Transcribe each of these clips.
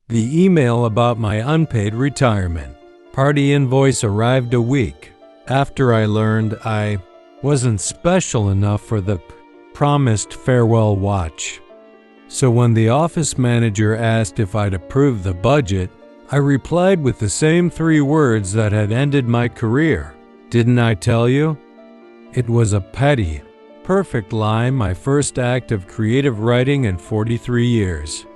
The email about my unpaid retirement party invoice arrived a week after I learned I wasn't special enough for the promised farewell watch. So when the office manager asked if I'd approved the budget, I replied with the same 3 words that had ended my career. Didn't I tell you? It was a petty, perfect lie, my first act of creative writing in 43 years.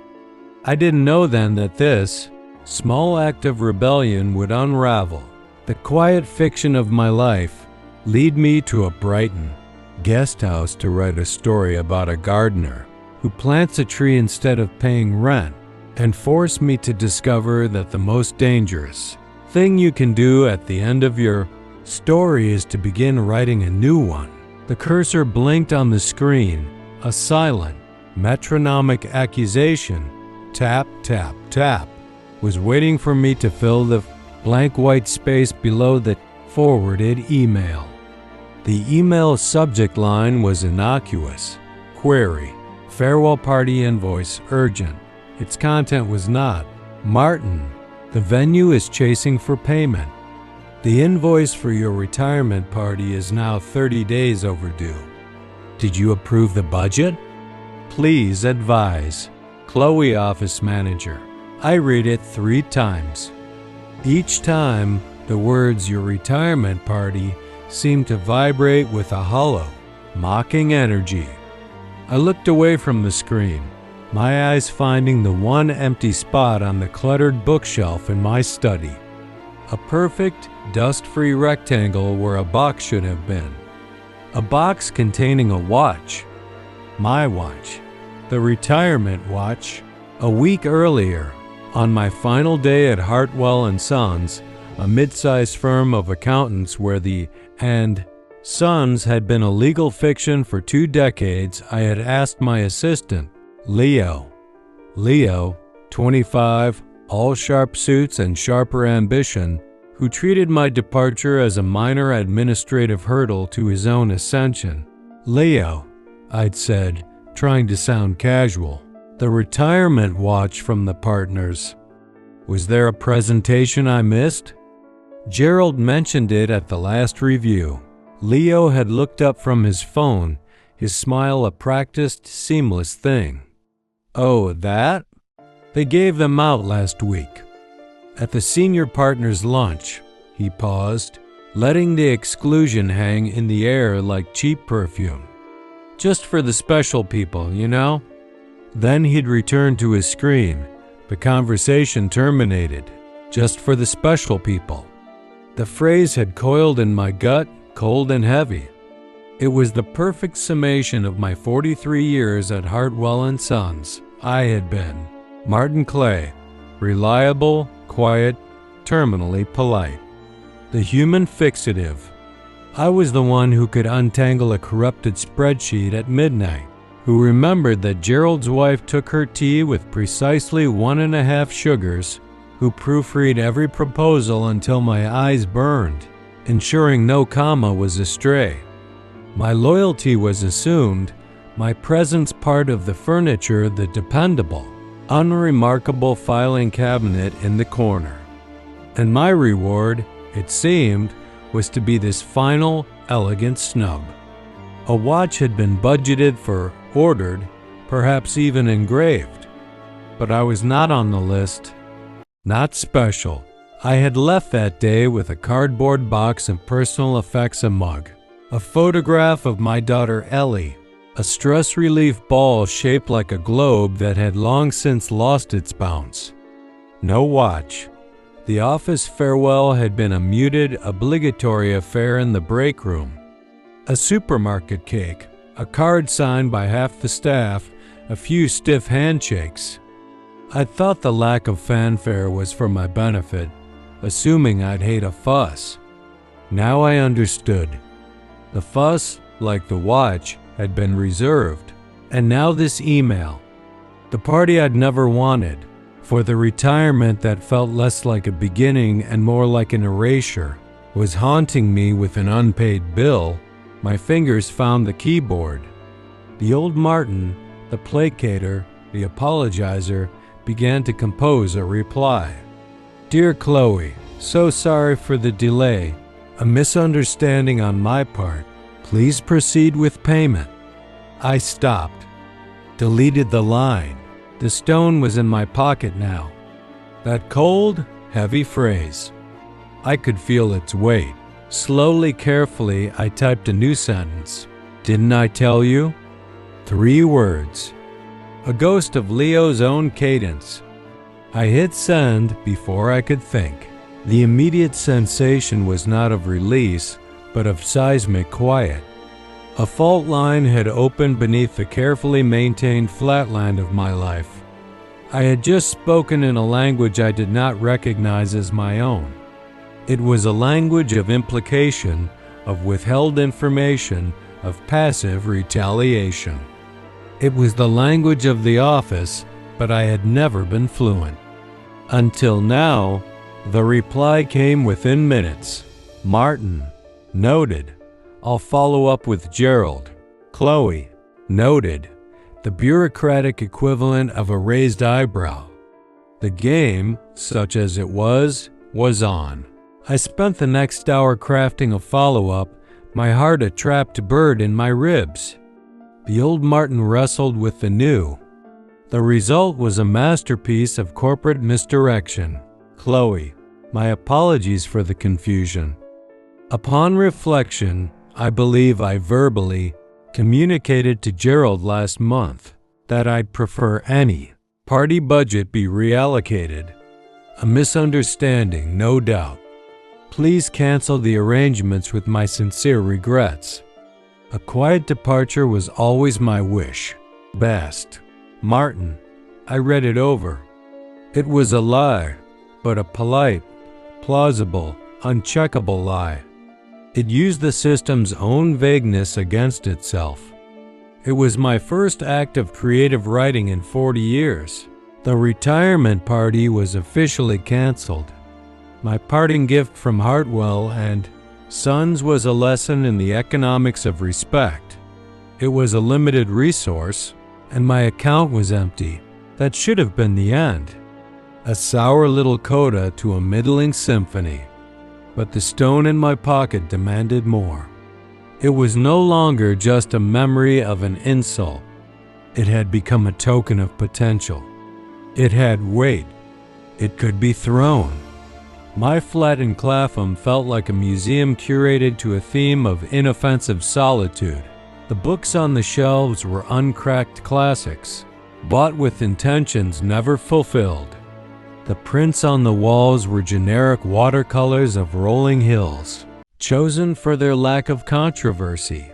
I didn't know then that this small act of rebellion would unravel the quiet fiction of my life, lead me to a Brighton guest house to write a story about a gardener who plants a tree instead of paying rent, and force me to discover that the most dangerous thing you can do at the end of your story is to begin writing a new one. The cursor blinked on the screen, a silent, metronomic accusation, tap, tap, tap, was waiting for me to fill the blank white space below the forwarded email. The email subject line was innocuous. Query: farewell party invoice, urgent. Its content was not: Martin, the venue is chasing for payment. The invoice for your retirement party is now 30 days overdue. Did you approve the budget? Please advise. Chloe, office manager. I read it 3 times. Each time, the words "your retirement party" seemed to vibrate with a hollow, mocking energy. I looked away from the screen, my eyes finding the one empty spot on the cluttered bookshelf in my study. A perfect, dust-free rectangle where a box should have been. A box containing a watch. My watch. The retirement watch. A week earlier, on my final day at Hartwell & Sons, a mid-sized firm of accountants where the and Sons had been a legal fiction for 2 decades, I had asked my assistant, Leo, 25, all sharp suits and sharper ambition, who treated my departure as a minor administrative hurdle to his own ascension. Leo, I'd said, trying to sound casual, the retirement watch from the partners. Was there a presentation I missed? Gerald mentioned it at the last review. Leo had looked up from his phone, his smile a practiced, seamless thing. Oh, that? They gave them out last week. At the senior partner's lunch, he paused, letting the exclusion hang in the air like cheap perfume. Just for the special people, you know? Then he'd return to his screen. The conversation terminated. Just for the special people. The phrase had coiled in my gut, cold and heavy. It was the perfect summation of my 43 years at Hartwell & Sons. I had been Martin Clay, reliable, quiet, terminally polite. The human fixative. I was the one who could untangle a corrupted spreadsheet at midnight, who remembered that Gerald's wife took her tea with precisely 1.5 sugars, who proofread every proposal until my eyes burned, ensuring no comma was astray. My loyalty was assumed, my presence part of the furniture, the dependable, unremarkable filing cabinet in the corner. And my reward, it seemed, was to be this final, elegant snub. A watch had been budgeted for, ordered, perhaps even engraved. But I was not on the list. Not special. I had left that day with a cardboard box and personal effects, a mug, a photograph of my daughter Ellie, a stress relief ball shaped like a globe that had long since lost its bounce. No watch. The office farewell had been a muted, obligatory affair in the break room. A supermarket cake, a card signed by half the staff, a few stiff handshakes. I thought the lack of fanfare was for my benefit, assuming I'd hate a fuss. Now I understood. The fuss, like the watch, had been reserved. And now this email. The party I'd never wanted, for the retirement that felt less like a beginning and more like an erasure, was haunting me with an unpaid bill. My fingers found the keyboard. The old Martin, the placater, the apologizer, began to compose a reply. Dear Chloe, so sorry for the delay. A misunderstanding on my part. Please proceed with payment. I stopped, deleted the line. The stone was in my pocket now. That cold, heavy phrase. I could feel its weight. Slowly, carefully, I typed a new sentence. Didn't I tell you? 3 words. A ghost of Leo's own cadence. I hit send before I could think. The immediate sensation was not of release, but of seismic quiet. A fault line had opened beneath the carefully maintained flatland of my life. I had just spoken in a language I did not recognize as my own. It was a language of implication, of withheld information, of passive retaliation. It was the language of the office, but I had never been fluent. Until now, the reply came within minutes. Martin, noted. I'll follow up with Gerald. Chloe, noted. The bureaucratic equivalent of a raised eyebrow. The game, such as it was on. I spent the next hour crafting a follow-up, my heart a trapped bird in my ribs. The old Martin wrestled with the new. The result was a masterpiece of corporate misdirection. Chloe, my apologies for the confusion. Upon reflection, I believe I verbally communicated to Gerald last month that I'd prefer any party budget be reallocated. A misunderstanding, no doubt. Please cancel the arrangements with my sincere regrets. A quiet departure was always my wish. Best. Martin. I read it over. It was a lie, but a polite, plausible, uncheckable lie. It used the system's own vagueness against itself. It was my first act of creative writing in 40 years. The retirement party was officially canceled. My parting gift from Hartwell and Sons was a lesson in the economics of respect. It was a limited resource, and my account was empty. That should have been the end. A sour little coda to a middling symphony. But the stone in my pocket demanded more. It was no longer just a memory of an insult. It had become a token of potential. It had weight. It could be thrown. My flat in Clapham felt like a museum curated to a theme of inoffensive solitude. The books on the shelves were uncracked classics, bought with intentions never fulfilled. The prints on the walls were generic watercolors of rolling hills, chosen for their lack of controversy.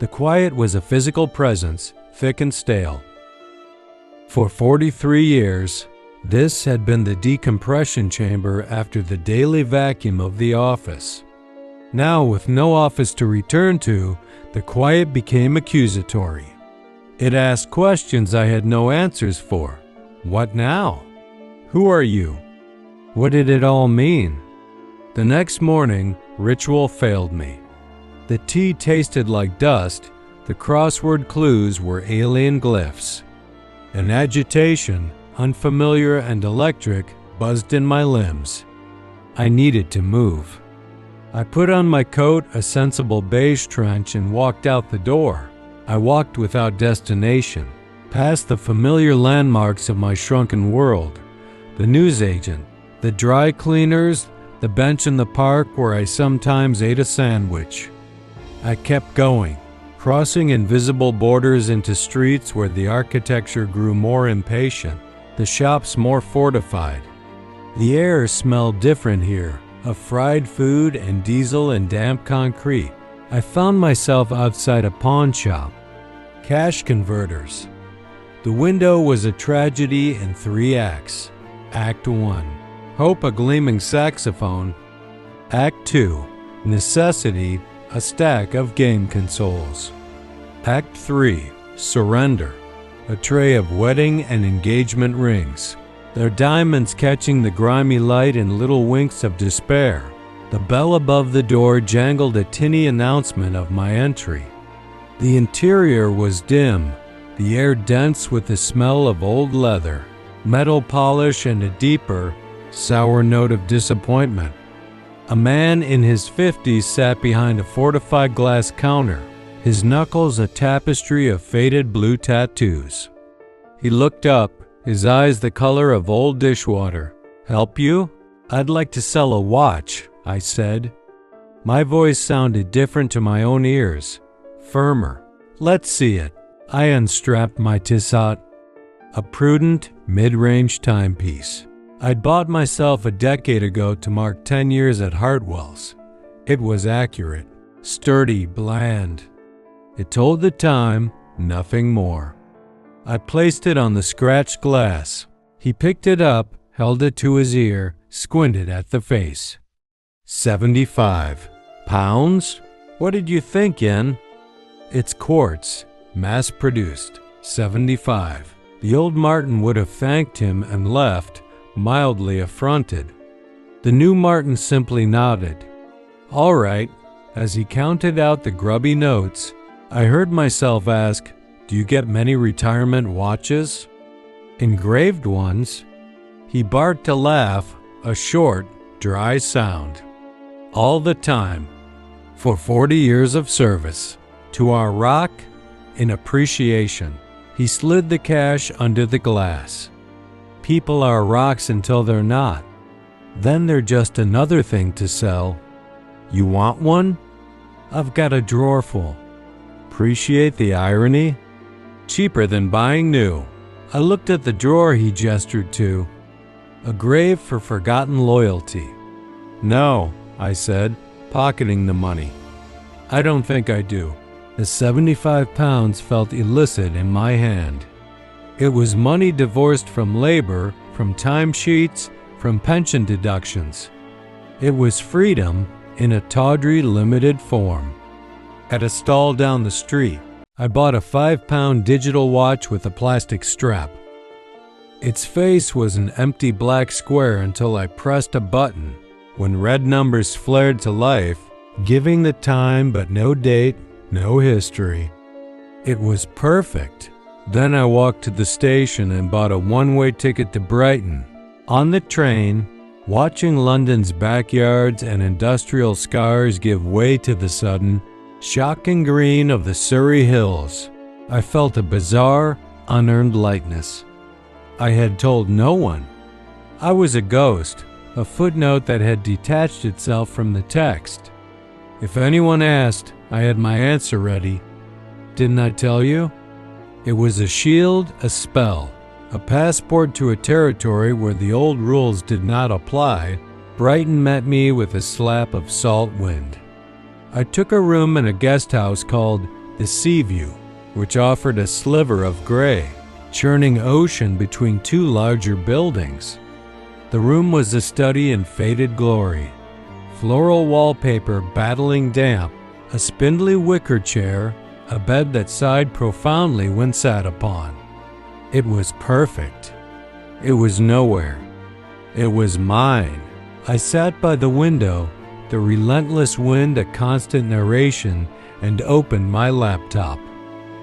The quiet was a physical presence, thick and stale. For 43 years, this had been the decompression chamber after the daily vacuum of the office. Now, with no office to return to, the quiet became accusatory. It asked questions I had no answers for. What now? Who are you? What did it all mean? The next morning, ritual failed me. The tea tasted like dust, the crossword clues were alien glyphs. An agitation, unfamiliar and electric, buzzed in my limbs. I needed to move. I put on my coat, a sensible beige trench, and walked out the door. I walked without destination, past the familiar landmarks of my shrunken world. The newsagent, the dry cleaners, the bench in the park where I sometimes ate a sandwich. I kept going, crossing invisible borders into streets where the architecture grew more impatient, the shops more fortified. The air smelled different here, of fried food and diesel and damp concrete. I found myself outside a pawn shop. Cash converters. The window was a tragedy in 3 acts. Act 1. Hope, a gleaming saxophone. Act 2. Necessity, a stack of game consoles. Act 3. Surrender. A tray of wedding and engagement rings, their diamonds catching the grimy light in little winks of despair. The bell above the door jangled a tinny announcement of my entry. The interior was dim, the air dense with the smell of old leather. metal polish and a deeper, sour note of disappointment. A man in his 50s sat behind a fortified glass counter, his knuckles a tapestry of faded blue tattoos. He looked up, his eyes the color of old dishwater. "Help you?" "I'd like to sell a watch," I said. My voice sounded different to my own ears, firmer. "Let's see it." I unstrapped my Tissot, a prudent, mid-range timepiece I'd bought myself a decade ago to mark 10 years at Hartwell's. It was accurate, sturdy, bland. It told the time, nothing more. I placed it on the scratched glass. He picked it up, held it to his ear, squinted at the face. 75 pounds? What did you think, Yen? It's quartz, mass-produced, 75. The old Martin would have thanked him and left, mildly affronted. The new Martin simply nodded. All right. As he counted out the grubby notes, I heard myself ask, "Do you get many retirement watches?" "Engraved ones." He barked a laugh, a short, dry sound. "All the time. For 40 years of service. To our rock, in appreciation." He slid the cash under the glass. People are rocks until they're not. Then they're just another thing to sell. You want one? I've got a drawer full. Appreciate the irony? Cheaper than buying new. I looked at the drawer he gestured to. A grave for forgotten loyalty. No, I said, pocketing the money. I don't think I do. The 75 pounds felt illicit in my hand. It was money divorced from labor, from timesheets, from pension deductions. It was freedom in a tawdry, limited form. At a stall down the street, I bought a 5-pound digital watch with a plastic strap. Its face was an empty black square until I pressed a button, when red numbers flared to life, giving the time but no date, no history. It was perfect. Then I walked to the station and bought a one-way ticket to Brighton. On the train, watching London's backyards and industrial scars give way to the sudden, shocking green of the Surrey hills, I felt a bizarre, unearned lightness. I had told no one. I was a ghost, a footnote that had detached itself from the text. If anyone asked, I had my answer ready. Didn't I tell you? It was a shield, a spell, a passport to a territory where the old rules did not apply. Brighton met me with a slap of salt wind. I took a room in a guest house called the Seaview, which offered a sliver of gray, churning ocean between two larger buildings. The room was a study in faded glory. Floral wallpaper battling damp, a spindly wicker chair, a bed that sighed profoundly when sat upon. It was perfect. It was nowhere. It was mine. I sat by the window, the relentless wind a constant narration, and opened my laptop.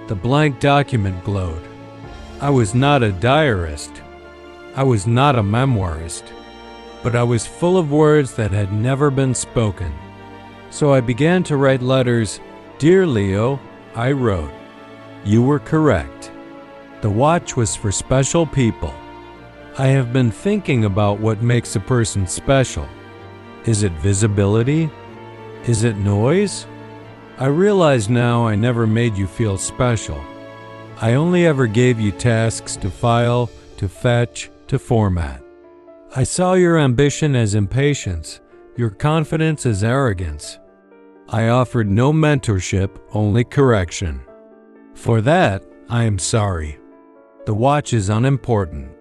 The blank document glowed. I was not a diarist. I was not a memoirist. But I was full of words that had never been spoken. So I began to write letters. Dear Leo, I wrote, you were correct. The watch was for special people. I have been thinking about what makes a person special. Is it visibility? Is it noise? I realize now I never made you feel special. I only ever gave you tasks to file, to fetch, to format. I saw your ambition as impatience, your confidence as arrogance. I offered no mentorship, only correction. For that, I am sorry. The watch is unimportant.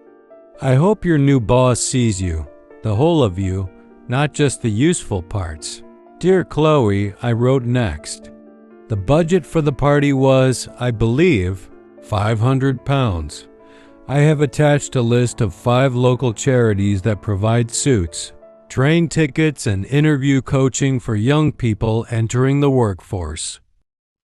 I hope your new boss sees you, the whole of you, not just the useful parts. Dear Chloe, I wrote next. The budget for the party was, I believe, £500. I have attached a list of 5 local charities that provide suits, train tickets, and interview coaching for young people entering the workforce.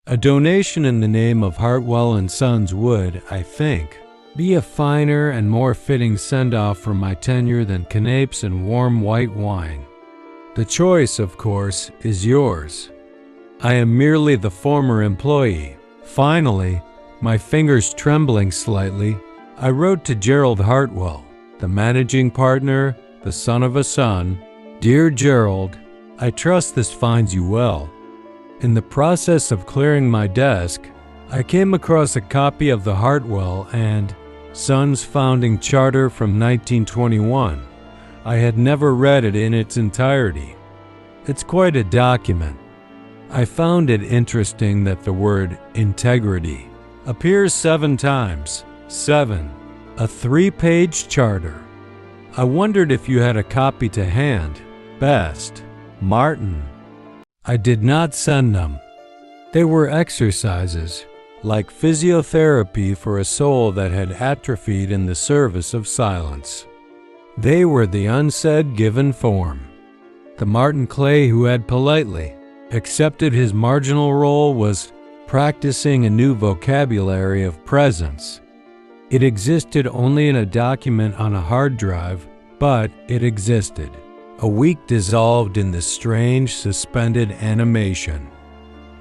A donation in the name of Hartwell & Sons would, I think, Be a finer and more fitting send-off for my tenure than canapes and warm white wine. The choice, of course, is yours. I am merely the former employee. Finally, my fingers trembling slightly, I wrote to Gerald Hartwell, the managing partner, the son of a son. Dear Gerald, I trust this finds you well. In the process of clearing my desk, I came across a copy of the Hartwell and Sons founding charter from 1921. I had never read it in its entirety. It's quite a document. I found it interesting that the word integrity appears 7 times. 7. A 3-page charter. I wondered if you had a copy to hand. Best, Martin. I did not send them. They were exercises, like physiotherapy for a soul that had atrophied in the service of silence. They were the unsaid given form. The Martin Clay who had politely accepted his marginal role was practicing a new vocabulary of presence. It existed only in a document on a hard drive, but it existed. A week dissolved in the strange, suspended animation.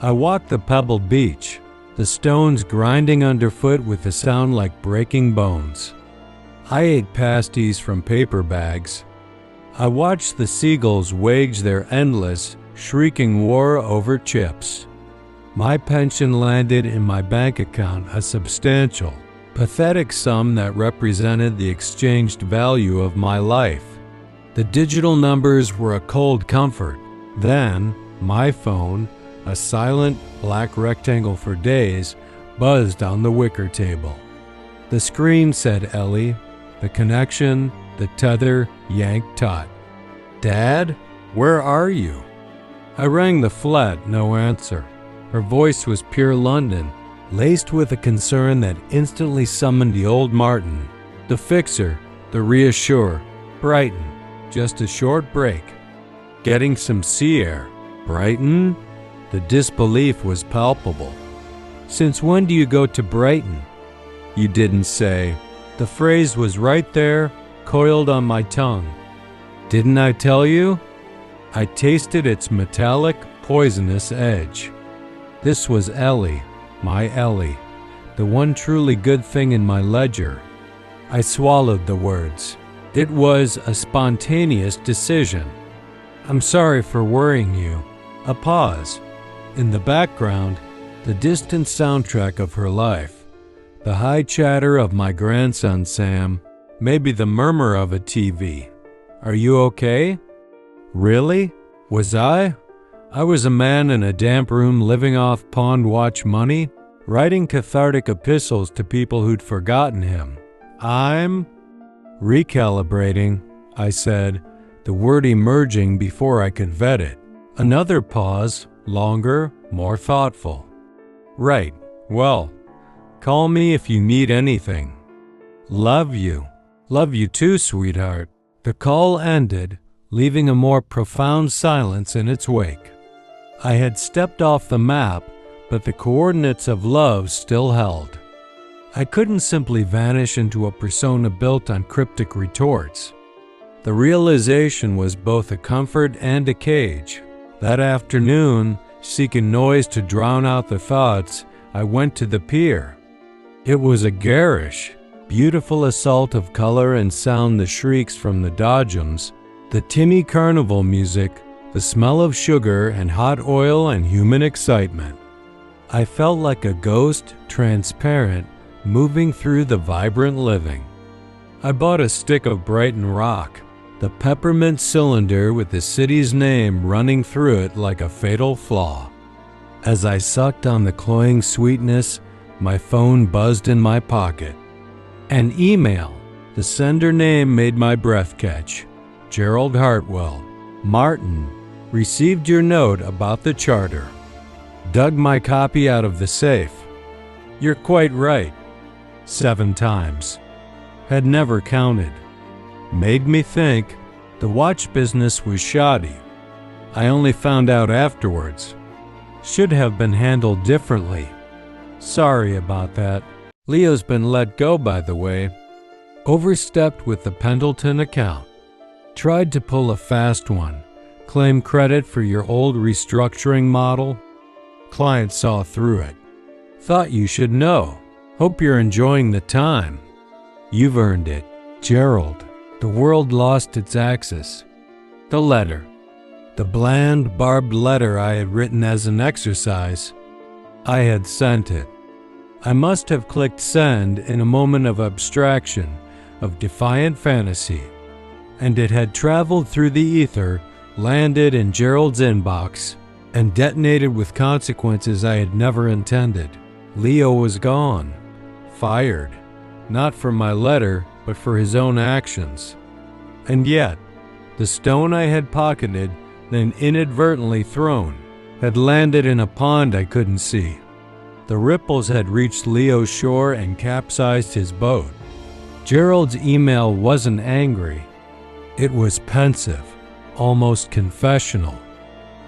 I walked the pebbled beach, the stones grinding underfoot with a sound like breaking bones. I ate pasties from paper bags. I watched the seagulls wage their endless, shrieking war over chips. My pension landed in my bank account a substantial, pathetic sum that represented the exchanged value of my life. The digital numbers were a cold comfort. Then, my phone, a silent black rectangle for days, buzzed on the wicker table. The screen said Ellie, the connection, the tether, yanked taut. Dad, where are you? I rang the flat, no answer. Her voice was pure London, laced with a concern that instantly summoned the old Martin, the fixer, the reassure, Brighton, just a short break. Getting some sea air. Brighton? The disbelief was palpable. Since when do you go to Brighton? You didn't say. The phrase was right there, coiled on my tongue. Didn't I tell you? I tasted its metallic, poisonous edge. This was Ellie, my Ellie, the one truly good thing in my ledger. I swallowed the words. It was a spontaneous decision. I'm sorry for worrying you. A pause. In the background, the distant soundtrack of her life. The high chatter of my grandson Sam, maybe the murmur of a TV. Are you okay? Really? Was I? I was a man in a damp room living off Pond Watch money, writing cathartic epistles to people who'd forgotten him. I'm recalibrating, I said, the word emerging before I could vet it. Another pause, longer, more thoughtful. Right, well, call me if you need anything. Love you. Love you too, sweetheart. The call ended, leaving a more profound silence in its wake. I had stepped off the map, but the coordinates of love still held. I couldn't simply vanish into a persona built on cryptic retorts. The realization was both a comfort and a cage. That afternoon, seeking noise to drown out the thoughts, I went to the pier. It was a garish, beautiful assault of color and sound, the shrieks from the dodgems, the tinny carnival music, the smell of sugar and hot oil and human excitement. I felt like a ghost, transparent, moving through the vibrant living. I bought a stick of Brighton rock, the peppermint cylinder with the city's name running through it like a fatal flaw. As I sucked on the cloying sweetness, my phone buzzed in my pocket. An email. The sender name made my breath catch. Gerald Hartwell. Martin. Received your note about the charter. Dug my copy out of the safe. You're quite right. 7 times. Had never counted. Made me think the watch business was shoddy. I only found out afterwards. Should have been handled differently. Sorry about that. Leo's been let go, by the way. Overstepped with the Pendleton account. Tried to pull a fast one. Claim credit for your old restructuring model. Client saw through it. Thought you should know. Hope you're enjoying the time. You've earned it. Gerald. The world lost its axis. The letter. The bland, barbed letter I had written as an exercise. I had sent it. I must have clicked send in a moment of abstraction, of defiant fantasy, and it had traveled through the ether, landed in Gerald's inbox, and detonated with consequences I had never intended. Leo was gone. Fired. Not for my letter, but for his own actions. And yet, the stone I had pocketed, then inadvertently thrown, had landed in a pond I couldn't see. The ripples had reached Leo's shore and capsized his boat. Gerald's email wasn't angry. It was pensive, almost confessional.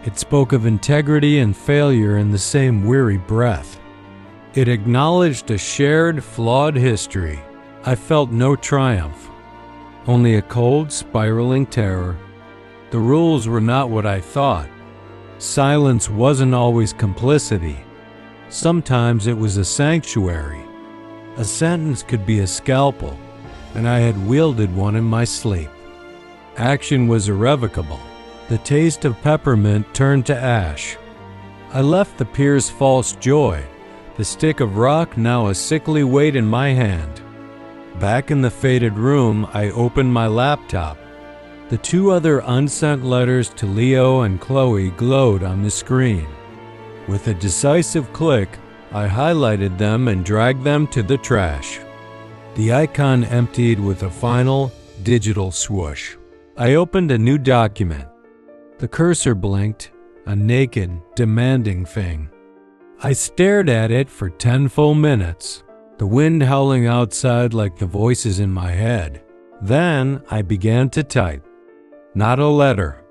It spoke of integrity and failure in the same weary breath. It acknowledged a shared, flawed history. I felt no triumph, only a cold, spiraling terror. The rules were not what I thought. Silence wasn't always complicity. Sometimes it was a sanctuary. A sentence could be a scalpel, and I had wielded one in my sleep. Action was irrevocable. The taste of peppermint turned to ash. I left the pier's false joy, the stick of rock now a sickly weight in my hand. Back in the faded room, I opened my laptop. The two other unsent letters to Leo and Chloe glowed on the screen. With a decisive click, I highlighted them and dragged them to the trash. The icon emptied with a final, digital swoosh. I opened a new document. The cursor blinked, a naked, demanding thing. I stared at it for 10 full minutes, the wind howling outside like the voices in my head. Then I began to type. Not a letter,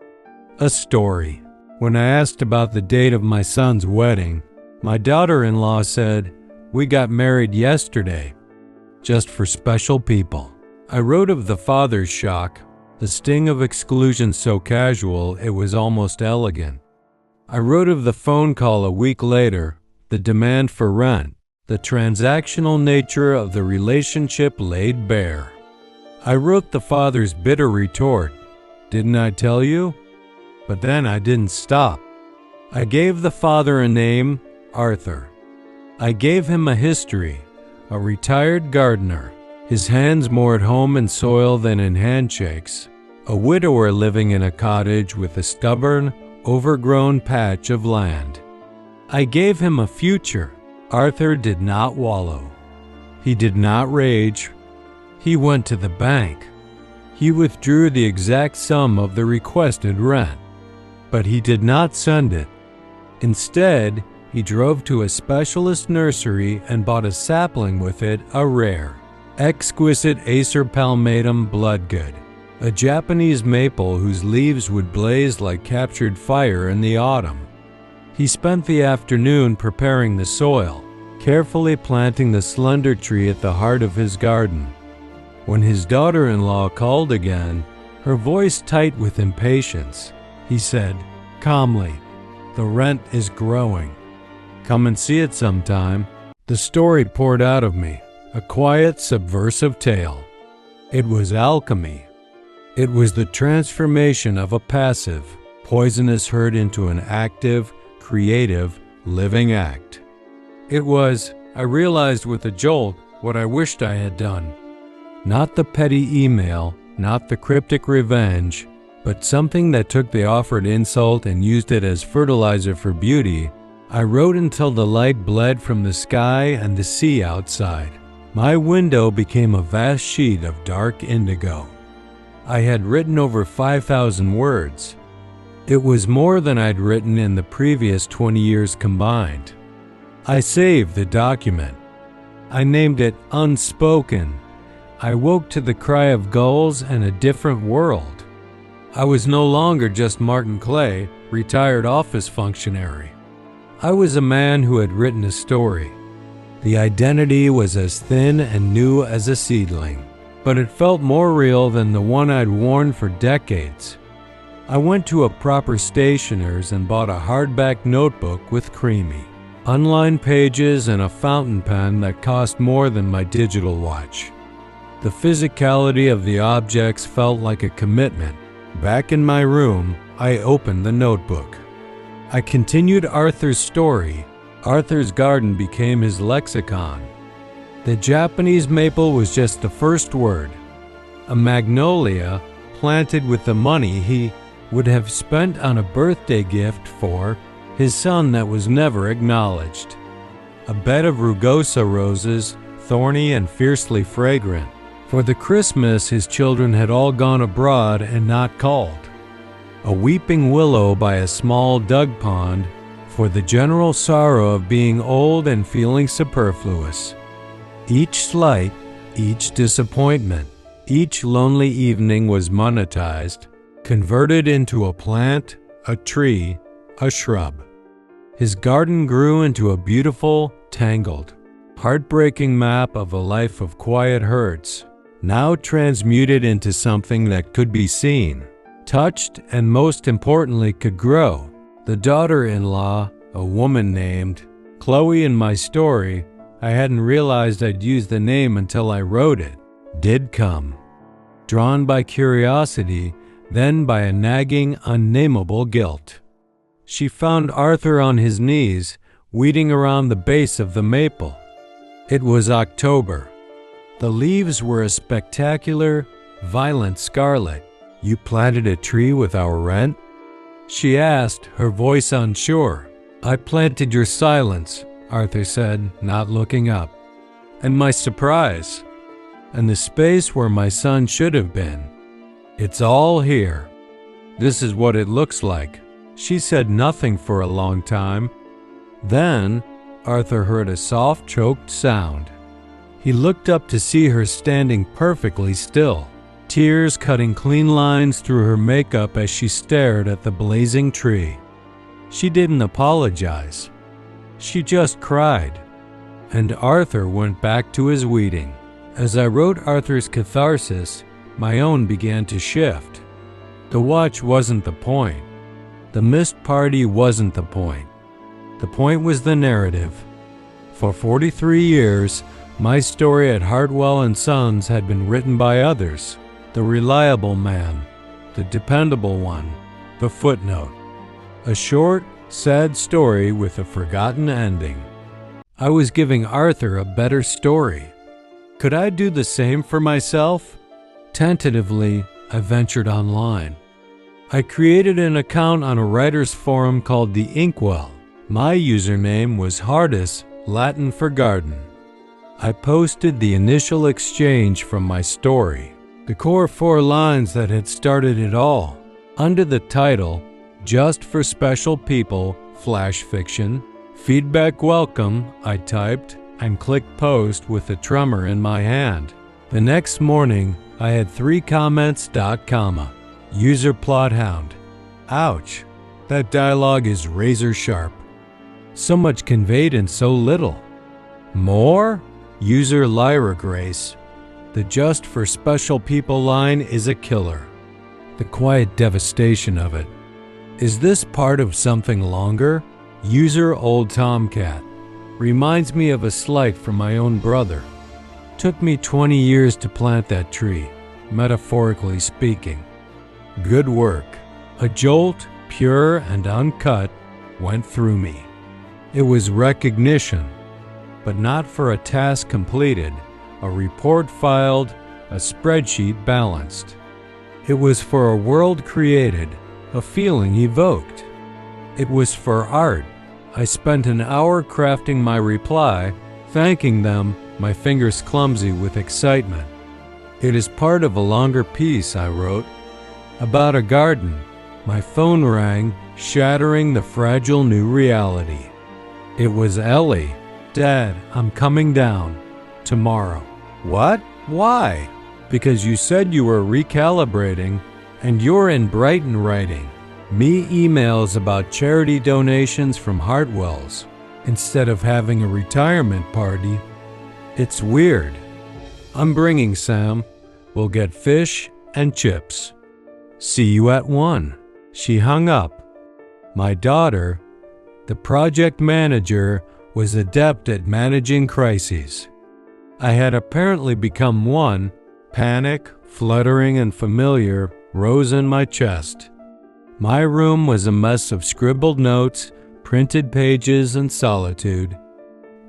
a story. When I asked about the date of my son's wedding, my daughter-in-law said, "We got married yesterday, just for special people." I wrote of the father's shock, the sting of exclusion so casual it was almost elegant. I wrote of the phone call a week later, the demand for rent, the transactional nature of the relationship laid bare. I wrote the father's bitter retort, "Didn't I tell you?" But then I didn't stop. I gave the father a name, Arthur. I gave him a history, a retired gardener, his hands more at home in soil than in handshakes, a widower living in a cottage with a stubborn, overgrown patch of land. I gave him a future. Arthur did not wallow. He did not rage. He went to the bank. He withdrew the exact sum of the requested rent. But he did not send it. Instead, he drove to a specialist nursery and bought a sapling with it, a rare, exquisite Acer palmatum bloodgood, a Japanese maple whose leaves would blaze like captured fire in the autumn. He spent the afternoon preparing the soil, carefully planting the slender tree at the heart of his garden. When his daughter-in-law called again, her voice tight with impatience, he said, calmly, "The rent is growing. Come and see it sometime." The story poured out of me, a quiet, subversive tale. It was alchemy. It was the transformation of a passive, poisonous hurt into an active, creative, living act. It was, I realized with a jolt, what I wished I had done. Not the petty email, not the cryptic revenge, but something that took the offered insult and used it as fertilizer for beauty. I wrote until the light bled from the sky and the sea outside. My window became a vast sheet of dark indigo. I had written over 5,000 words. It was more than I'd written in the previous 20 years combined. I saved the document. I named it Unspoken. I woke to the cry of gulls and a different world. I was no longer just Martin Clay, retired office functionary. I was a man who had written a story. The identity was as thin and new as a seedling, but it felt more real than the one I'd worn for decades. I went to a proper stationer's and bought a hardback notebook with creamy, unlined pages and a fountain pen that cost more than my digital watch. The physicality of the objects felt like a commitment. Back in my room, I opened the notebook. I continued Arthur's story. Arthur's garden became his lexicon. The Japanese maple was just the first word. A magnolia planted with the money he would have spent on a birthday gift for his son that was never acknowledged. A bed of rugosa roses, thorny and fiercely fragrant. For the Christmas his children had all gone abroad and not called. A weeping willow by a small dug pond, for the general sorrow of being old and feeling superfluous. Each slight, each disappointment, each lonely evening was monetized, converted into a plant, a tree, a shrub. His garden grew into a beautiful, tangled, heartbreaking map of a life of quiet hurts, now transmuted into something that could be seen, touched, and most importantly could grow. The daughter-in-law, a woman named Chloe in my story, I hadn't realized I'd used the name until I wrote it, did come. Drawn by curiosity, then by a nagging, unnameable guilt. She found Arthur on his knees, weeding around the base of the maple. It was October. The leaves were a spectacular, violent scarlet. "You planted a tree with our rent?" she asked, her voice unsure. "I planted your silence," Arthur said, not looking up. "And my surprise. And the space where my son should have been. It's all here. This is what it looks like." She said nothing for a long time. Then, Arthur heard a soft, choked sound. He looked up to see her standing perfectly still, tears cutting clean lines through her makeup as she stared at the blazing tree. She didn't apologize. She just cried. And Arthur went back to his weeding. As I wrote Arthur's catharsis, my own began to shift. The watch wasn't the point. The missed party wasn't the point. The point was the narrative. For 43 years, my story at Hartwell & Sons had been written by others. The reliable man, the dependable one, the footnote. A short, sad story with a forgotten ending. I was giving Arthur a better story. Could I do the same for myself? Tentatively, I ventured online. I created an account on a writer's forum called The Inkwell. My username was Hardis, Latin for garden. I posted the initial exchange from my story, the core 4 lines that had started it all. Under the title, "Just for Special People, Flash Fiction," "Feedback Welcome," I typed and clicked post with a tremor in my hand. The next morning, I had 3 comments. Comma. User Plothound. Ouch, that dialogue is razor sharp. So much conveyed in so little. More? User Lyra Grace. The "just for special people" line is a killer. The quiet devastation of it. Is this part of something longer? User Old Tomcat. Reminds me of a slight from my own brother. Took me 20 years to plant that tree, metaphorically speaking. Good work. A jolt, pure and uncut, went through me. It was recognition, but not for a task completed, a report filed, a spreadsheet balanced. It was for a world created, a feeling evoked. It was for art. I spent an hour crafting my reply, thanking them, my fingers clumsy with excitement. It is part of a longer piece I wrote about a garden. My phone rang, shattering the fragile new reality. It was Ellie. "Dad, I'm coming down. Tomorrow." What? Why? Because you said you were recalibrating, and you're in Brighton writing me emails about charity donations from Hartwell's. instead of having a retirement party. It's weird. I'm bringing Sam. We'll get fish and chips. See you at 1. She hung up. My daughter, the project manager, was adept at managing crises. I had apparently become one. Panic, fluttering, and familiar rose in my chest. My room was a mess of scribbled notes, printed pages, and solitude.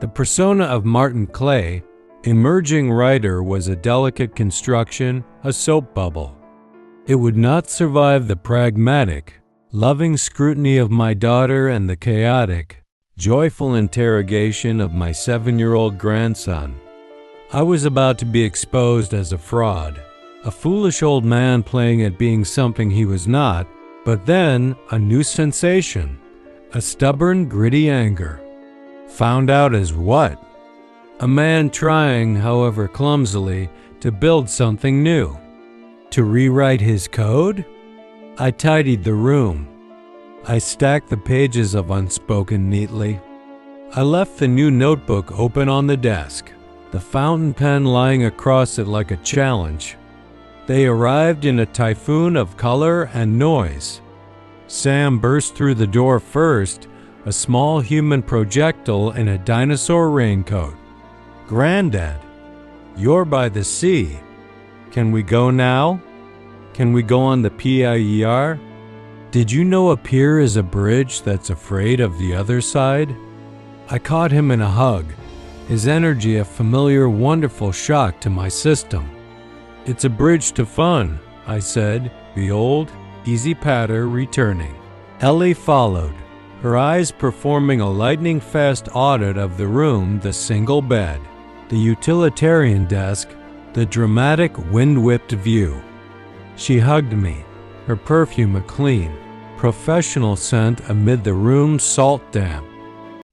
The persona of Martin Clay, emerging writer, was a delicate construction, a soap bubble. It would not survive the pragmatic, loving scrutiny of my daughter and the chaotic, joyful interrogation of my 7-year-old grandson. I was about to be exposed as a fraud, a foolish old man playing at being something he was not, but then a new sensation, a stubborn, gritty anger. Found out as what? A man trying, however clumsily, to build something new. To rewrite his code? I tidied the room. I stacked the pages of Unspoken neatly. I left the new notebook open on the desk, the fountain pen lying across it like a challenge. They arrived in a typhoon of color and noise. Sam burst through the door first, a small human projectile in a dinosaur raincoat. "Granddad, you're by the sea. Can we go now? Can we go on the pier? Did you know a pier is a bridge that's afraid of the other side?" I caught him in a hug, his energy a familiar, wonderful shock to my system. "It's a bridge to fun," I said, the old, easy patter returning. Ellie followed, her eyes performing a lightning-fast audit of the room, the single bed, the utilitarian desk, the dramatic wind-whipped view. She hugged me, her perfume a clean, professional scent amid the room's salt damp.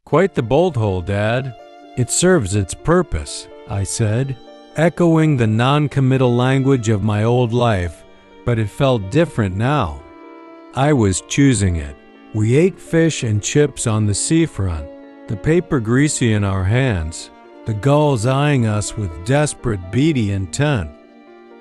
"Quite the bolt hole, Dad. It serves its purpose," I said, echoing the non-committal language of my old life, but it felt different now. I was choosing it. We ate fish and chips on the seafront, the paper greasy in our hands, the gulls eyeing us with desperate, beady intent.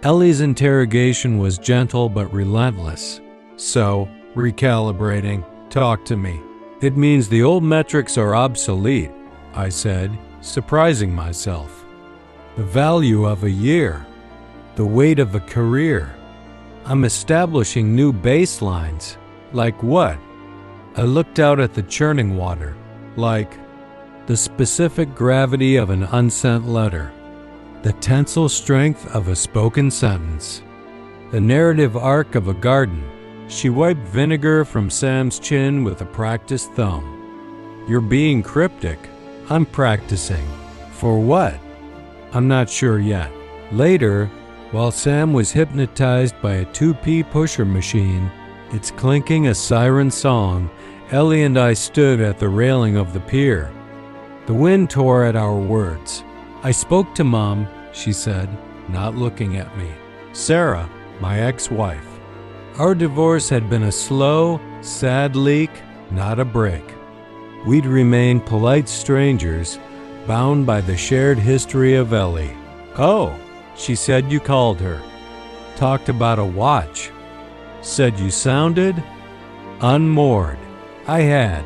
Ellie's interrogation was gentle but relentless. "So, recalibrating, talk to me." "It means the old metrics are obsolete," I said, surprising myself. "The value of a year, the weight of a career. I'm establishing new baselines." "Like what?" I looked out at the churning water. "Like the specific gravity of an unsent letter, the tensile strength of a spoken sentence, the narrative arc of a garden." She wiped vinegar from Sam's chin with a practiced thumb. "You're being cryptic." "I'm practicing." "For what?" "I'm not sure yet." Later, while Sam was hypnotized by a 2p pusher machine, its clinking a siren song, Ellie and I stood at the railing of the pier. The wind tore at our words. "I spoke to Mom," she said, not looking at me. "Sarah, my ex-wife. Our divorce had been a slow, sad leak, not a break. We'd remained polite strangers, bound by the shared history of Ellie." "Oh," she said, "you called her. Talked about a watch. Said you sounded unmoored." I had.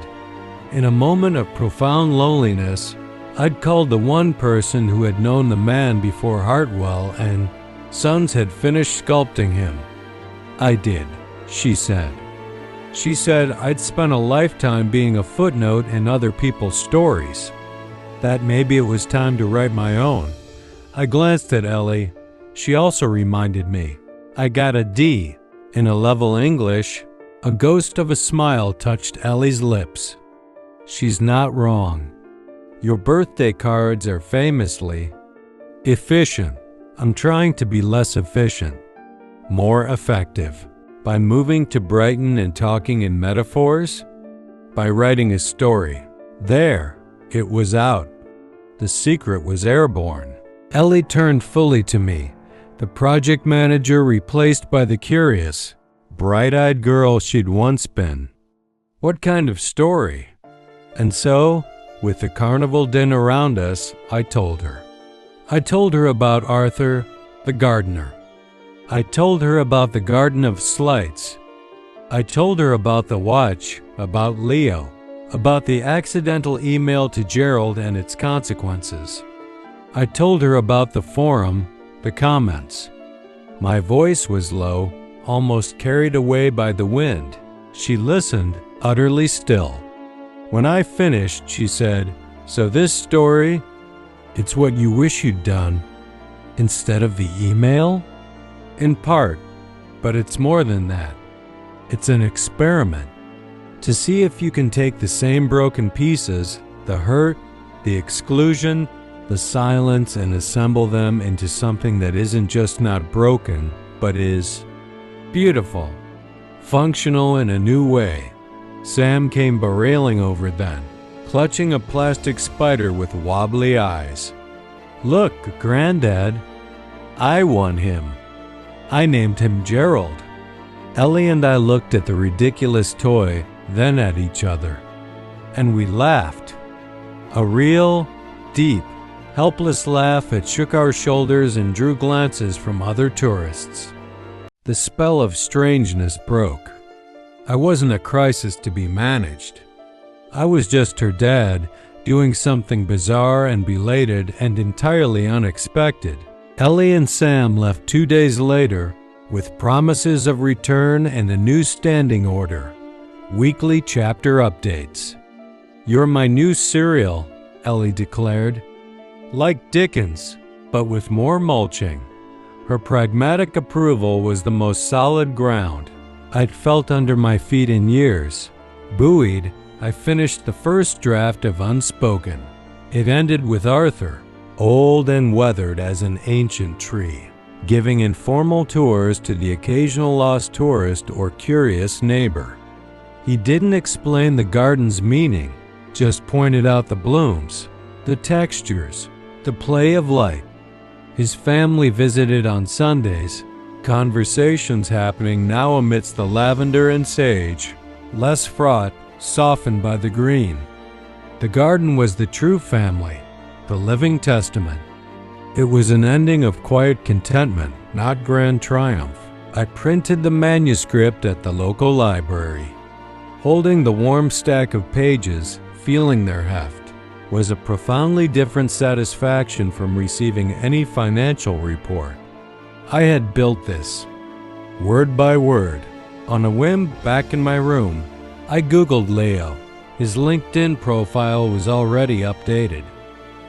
In a moment of profound loneliness, I'd called the one person who had known the man before Hartwell, and Sons had finished sculpting him. "I did," she said. She said I'd spent a lifetime being a footnote in other people's stories, that maybe it was time to write my own. I glanced at Ellie. She also reminded me. I got a D in a level English. A ghost of a smile touched Ellie's lips. "She's not wrong. Your birthday cards are famously efficient." I'm trying to be less efficient, more effective. By moving to Brighton and talking in metaphors? By writing a story. There, it was out. The secret was airborne. Ellie turned fully to me, the project manager replaced by the curious, bright-eyed girl she'd once been. "What kind of story?" And so, With the carnival din around us, I told her. I told her about Arthur, the gardener. I told her about the Garden of Slights. I told her about the watch, about Leo, about the accidental email to Gerald and its consequences. I told her about the forum, the comments. My voice was low, almost carried away by the wind. She listened, utterly still. When I finished, she said, "So this story, it's what you wish you'd done, instead of the email?" In part, but it's more than that. It's an experiment to see if you can take the same broken pieces, the hurt, the exclusion, the silence, and assemble them into something that isn't just not broken, but is beautiful, functional in a new way. Sam came barreling over then, clutching a plastic spider with wobbly eyes. "Look, Granddad, I won him. I named him Gerald." Ellie and I looked at the ridiculous toy, then at each other, and we laughed. A real, deep, helpless laugh that shook our shoulders and drew glances from other tourists. The spell of strangeness broke. I wasn't a crisis to be managed. I was just her dad, doing something bizarre and belated and entirely unexpected. Ellie and Sam left 2 days later with promises of return and a new standing order. Weekly chapter updates. "You're my new cereal," Ellie declared. Like Dickens, but with more mulching. Her pragmatic approval was the most solid ground I'd felt under my feet in years. Buoyed, I finished the first draft of Unspoken. It ended with Arthur, old and weathered as an ancient tree, giving informal tours to the occasional lost tourist or curious neighbor. He didn't explain the garden's meaning, just pointed out the blooms, the textures, the play of light. His family visited on Sundays, conversations happening now amidst the lavender and sage, less fraught, softened by the green. The garden was the true family, the living testament. It was an ending of quiet contentment, not grand triumph. I printed the manuscript at the local library. Holding the warm stack of pages, feeling their heft, was a profoundly different satisfaction from receiving any financial report. I had built this, word by word. On a whim, back in my room, I Googled Leo. His LinkedIn profile was already updated.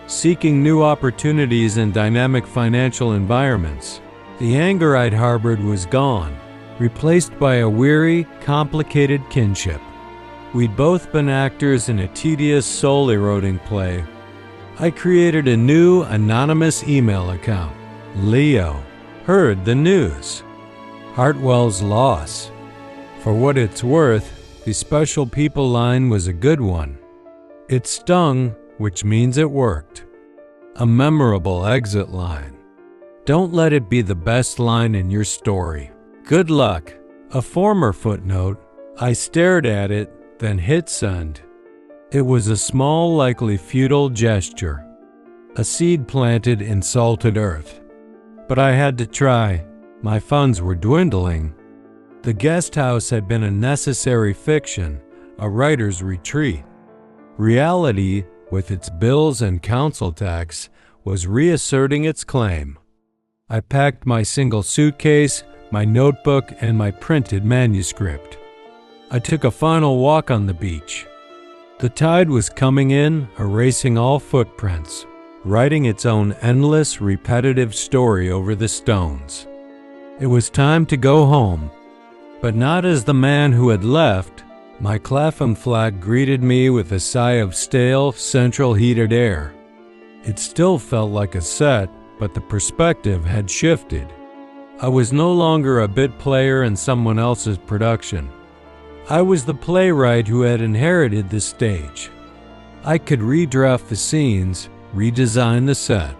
Seeking new opportunities in dynamic financial environments, the anger I'd harbored was gone, replaced by a weary, complicated kinship. We'd both been actors in a tedious, soul-eroding play. I created a new, anonymous email account. Leo heard the news. Hartwell's loss. For what it's worth, the special people line was a good one. It stung, which means it worked. A memorable exit line. Don't let it be the best line in your story. Good luck. A former footnote. I stared at it, then hit send. It was a small, likely futile gesture. A seed planted in salted earth. But I had to try. My funds were dwindling. The guest house had been a necessary fiction, a writer's retreat. Reality, with its bills and council tax, was reasserting its claim. I packed my single suitcase, my notebook, and my printed manuscript. I took a final walk on the beach. The tide was coming in, erasing all footprints, writing its own endless, repetitive story over the stones. It was time to go home, but not as the man who had left. My Clapham flat greeted me with a sigh of stale, central heated air. It still felt like a set, but the perspective had shifted. I was no longer a bit player in someone else's production. I was the playwright who had inherited the stage. I could redraft the scenes, redesign the set.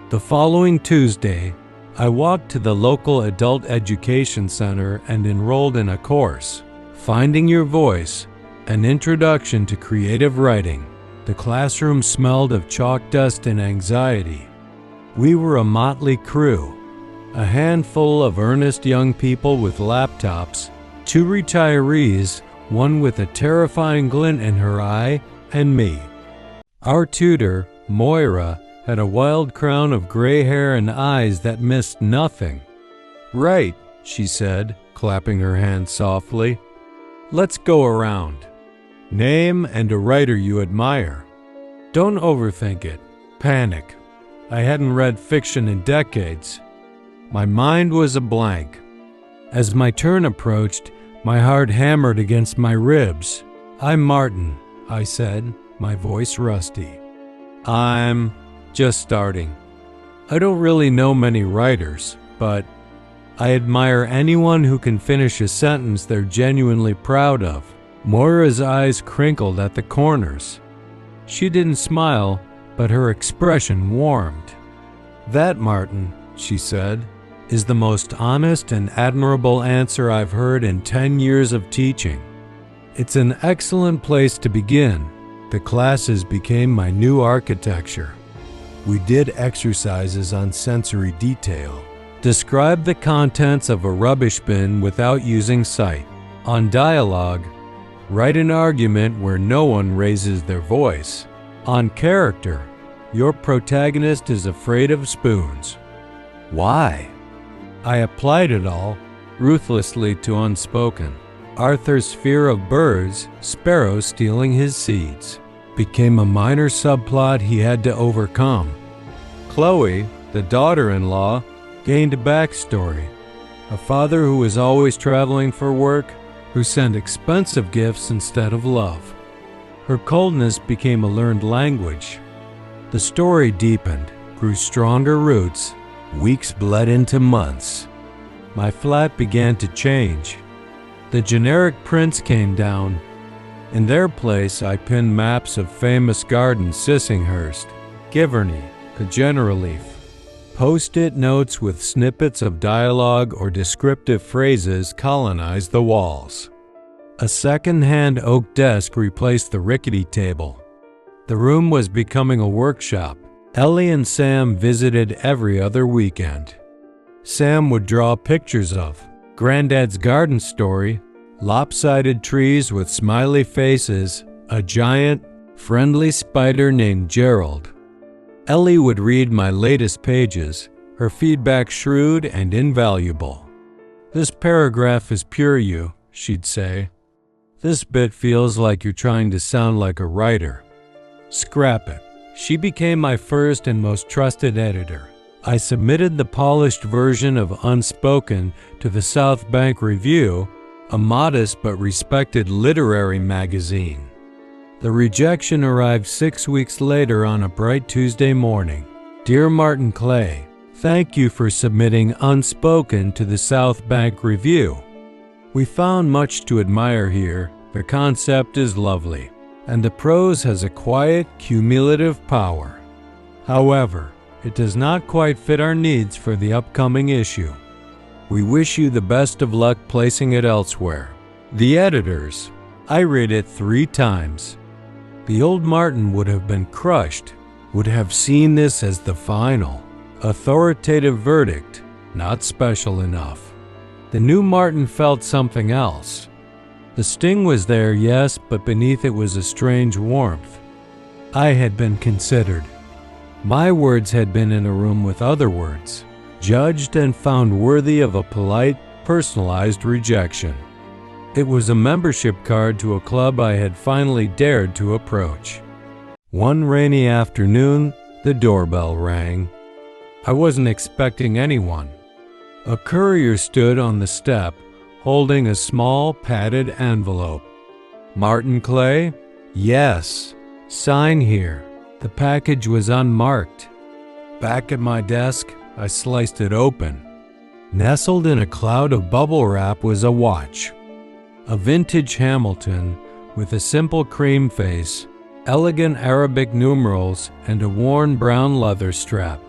The following Tuesday, I walked to the local adult education center and enrolled in a course, Finding Your Voice, an introduction to creative writing. The classroom smelled of chalk dust and anxiety. We were a motley crew, a handful of earnest young people with laptops, 2 retirees, one with a terrifying glint in her eye, and me. Our tutor, Moira, had a wild crown of gray hair and eyes that missed nothing. "Right," she said, clapping her hands softly. "Let's go around. Name and a writer you admire. Don't overthink it. Panic." I hadn't read fiction in decades. My mind was a blank. As my turn approached, my heart hammered against my ribs. "I'm Martin," I said, my voice rusty. "I'm just starting. I don't really know many writers, but I admire anyone who can finish a sentence they're genuinely proud of." Moira's eyes crinkled at the corners. She didn't smile, but her expression warmed. "That, Martin," she said, "is the most honest and admirable answer I've heard in 10 years of teaching. It's an excellent place to begin." The classes became my new architecture. We did exercises on sensory detail. Describe the contents of a rubbish bin without using sight. On dialogue, write an argument where no one raises their voice. On character, your protagonist is afraid of spoons. Why? I applied it all, ruthlessly to Unspoken. Arthur's fear of birds, sparrows stealing his seeds, became a minor subplot he had to overcome. Chloe, the daughter-in-law, gained a backstory. A father who was always traveling for work, who sent expensive gifts instead of love. Her coldness became a learned language. The story deepened, grew stronger roots. Weeks bled into months. My flat began to change. The generic prints came down. In their place, I pinned maps of famous gardens: Sissinghurst, Giverny, Generaleaf. Post-it notes with snippets of dialogue or descriptive phrases colonized the walls. A second-hand oak desk replaced the rickety table. The room was becoming a workshop. Ellie and Sam visited every other weekend. Sam would draw pictures of Granddad's garden story, lopsided trees with smiley faces, a giant, friendly spider named Gerald. Ellie would read my latest pages, her feedback shrewd and invaluable. "This paragraph is pure you," she'd say. "This bit feels like you're trying to sound like a writer. Scrap it." She became my first and most trusted editor. I submitted the polished version of Unspoken to the South Bank Review, a modest but respected literary magazine. The rejection arrived 6 weeks later on a bright Tuesday morning. "Dear Martin Clay, thank you for submitting Unspoken to the South Bank Review. We found much to admire here. The concept is lovely, and the prose has a quiet, cumulative power. However, it does not quite fit our needs for the upcoming issue. We wish you the best of luck placing it elsewhere." The editors. I read it 3 times. The old Martin would have been crushed, would have seen this as the final, authoritative verdict, not special enough. The new Martin felt something else. The sting was there, yes, but beneath it was a strange warmth. I had been considered. My words had been in a room with other words, judged and found worthy of a polite, personalized rejection. It was a membership card to a club I had finally dared to approach. One rainy afternoon, the doorbell rang. I wasn't expecting anyone. A courier stood on the step, holding a small, padded envelope. "Martin Clay?" "Yes." "Sign here." The package was unmarked. Back at my desk, I sliced it open. Nestled in a cloud of bubble wrap was a watch. A vintage Hamilton with a simple cream face, elegant Arabic numerals, and a worn brown leather strap.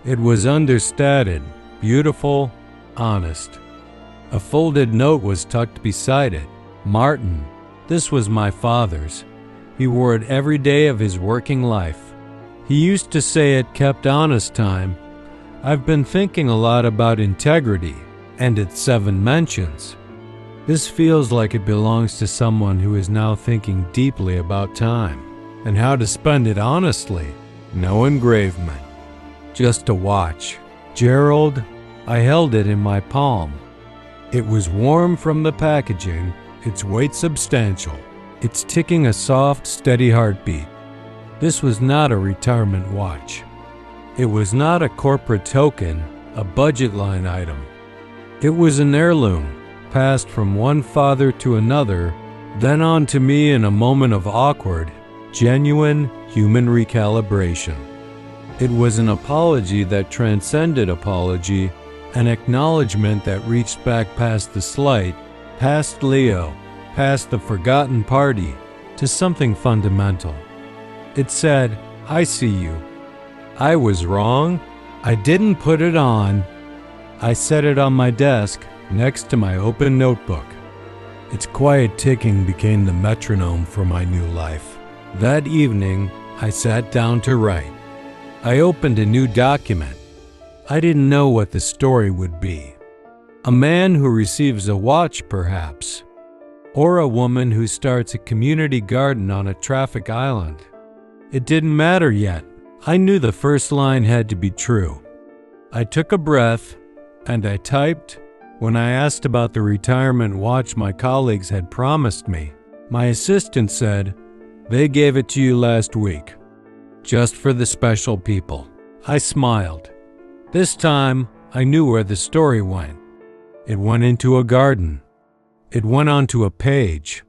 It was understated, beautiful, honest. A folded note was tucked beside it. "Martin." This was my father's, He wore it every day of his working life. He used to say it kept honest time. I've been thinking a lot about integrity and its 7 mentions. This feels like it belongs to someone who is now thinking deeply about time and how to spend it honestly. No engravement, just a watch. Gerald, I held it in my palm. It was warm from the packaging, its weight substantial, its ticking a soft, steady heartbeat. This was not a retirement watch. It was not a corporate token, a budget line item. It was an heirloom, passed from one father to another, then on to me in a moment of awkward, genuine human recalibration. It was an apology that transcended apology, an acknowledgement that reached back past the slight, past Leo, past the forgotten party, to something fundamental. It said, I see you. I was wrong. I didn't put it on. I set it on my desk next to my open notebook. Its quiet ticking became the metronome for my new life. That evening, I sat down to write. I opened a new document. I didn't know what the story would be. A man who receives a watch, perhaps. Or a woman who starts a community garden on a traffic island. It didn't matter yet. I knew the first line had to be true. I took a breath, and I typed. When I asked about the retirement watch my colleagues had promised me, my assistant said, "They gave it to you last week, just for the special people." I smiled. This time, I knew where the story went. It went into a garden. It went onto a page.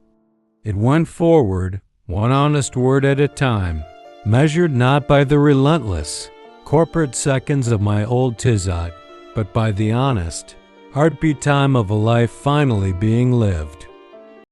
It went forward, one honest word at a time, measured not by the relentless, corporate seconds of my old Tizot, but by the honest, heartbeat time of a life finally being lived.